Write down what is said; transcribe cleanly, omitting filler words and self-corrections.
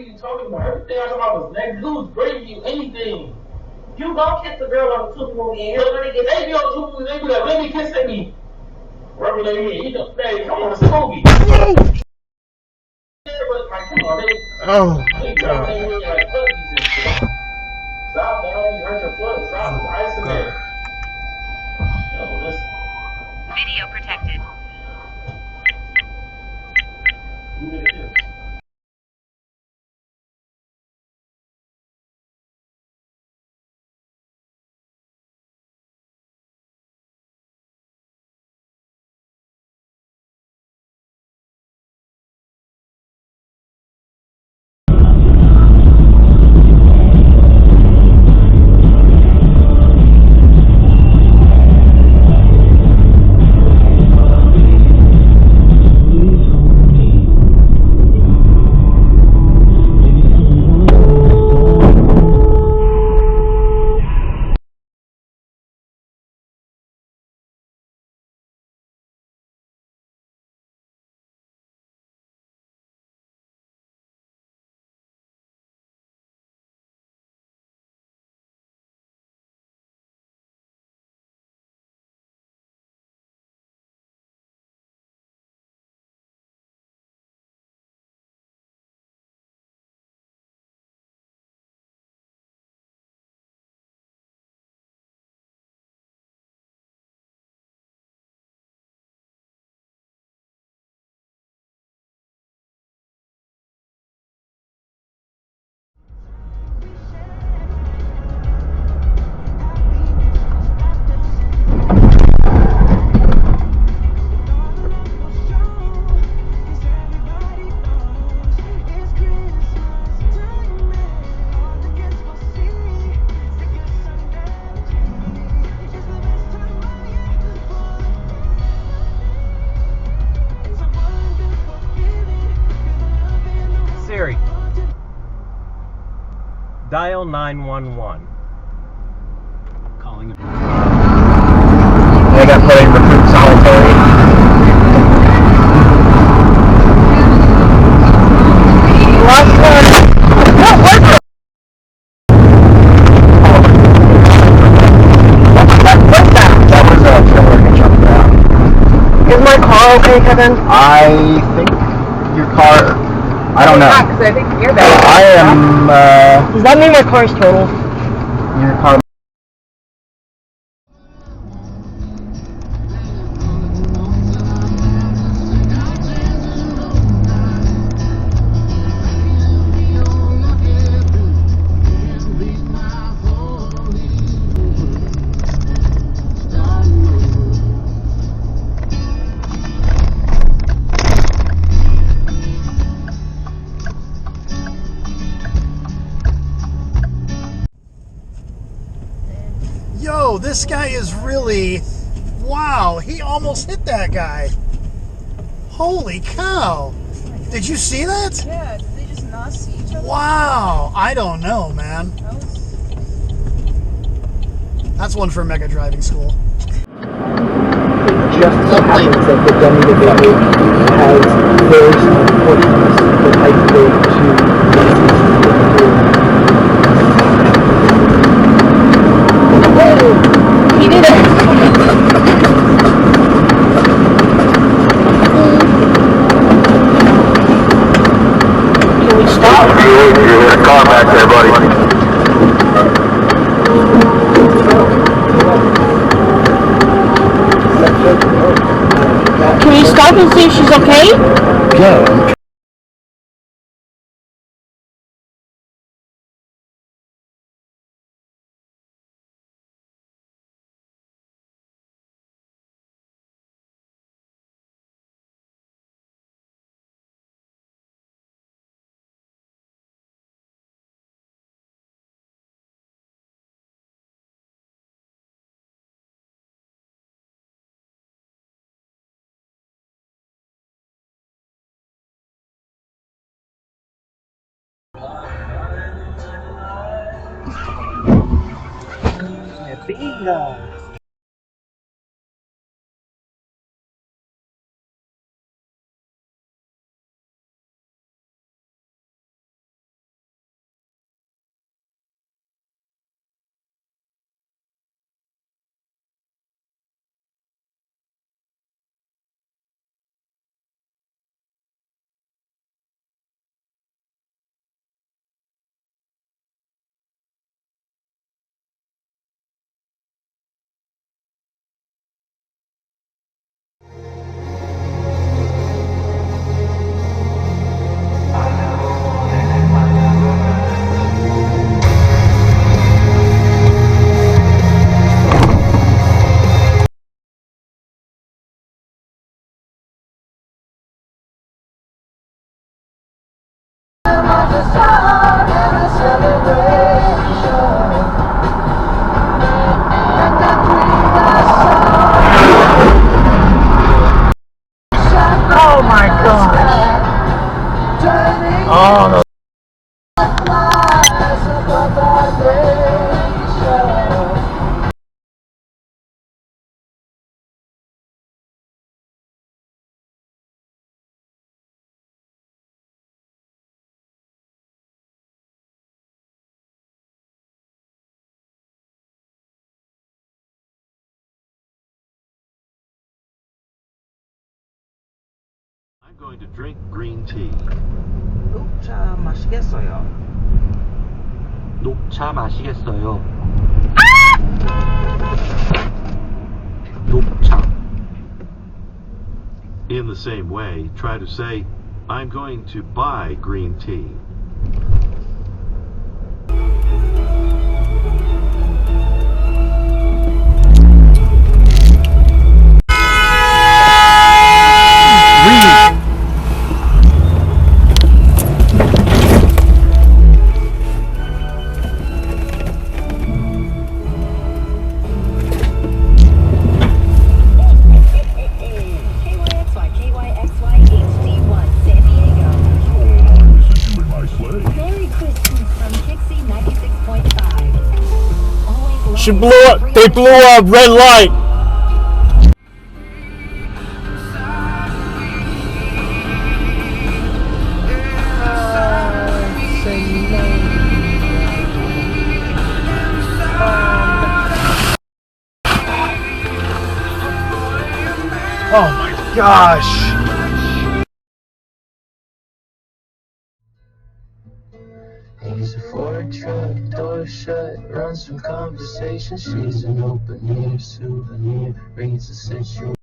are you talking about? Everything I talking about was negative. Who's bringing you anything? You don't kiss the girl on the Tubi movie and you're gonna get They be on Tubi, they be like, let me kiss at me. Rubbing their head. You know, hey, come on, it's a movie. Yeah, but like, come on, they rubbing their head like puppies and shit. Stop, man. You hurt your foot. Stop. There's ice in there. Yo, listen. Video protected. Who did this? Siri, dial 911. Calling him. They got put in recruit solitary. That was a killer to jump down. Is my car okay, Kevin? I think your car. I don't know. Because I think you're there. I am. Does that mean my car's totaled? Your car. Yo, this guy is really... Wow, he almost hit that guy. Holy cow. Did you see that? Yeah, did they just not see each other? Wow, I don't know, man. That's one for Mega Driving School. Just so happens that the dummy that they make has very small portions that isolate to He did it. Can we stop? You're in a car back there, buddy. Can we stop and see if she's okay? Yeah. Bingo. Oh my gosh. Oh, no. I'm going to drink green tea. 녹차 마시겠어요. 녹차 마시겠어요. 녹차. In the same way, try to say, I'm going to buy green tea. She blew up. They blew up red light. Oh my gosh. He's a Ford truck, door shut, runs from conversation. She's an open-ear souvenir, reads a sensual.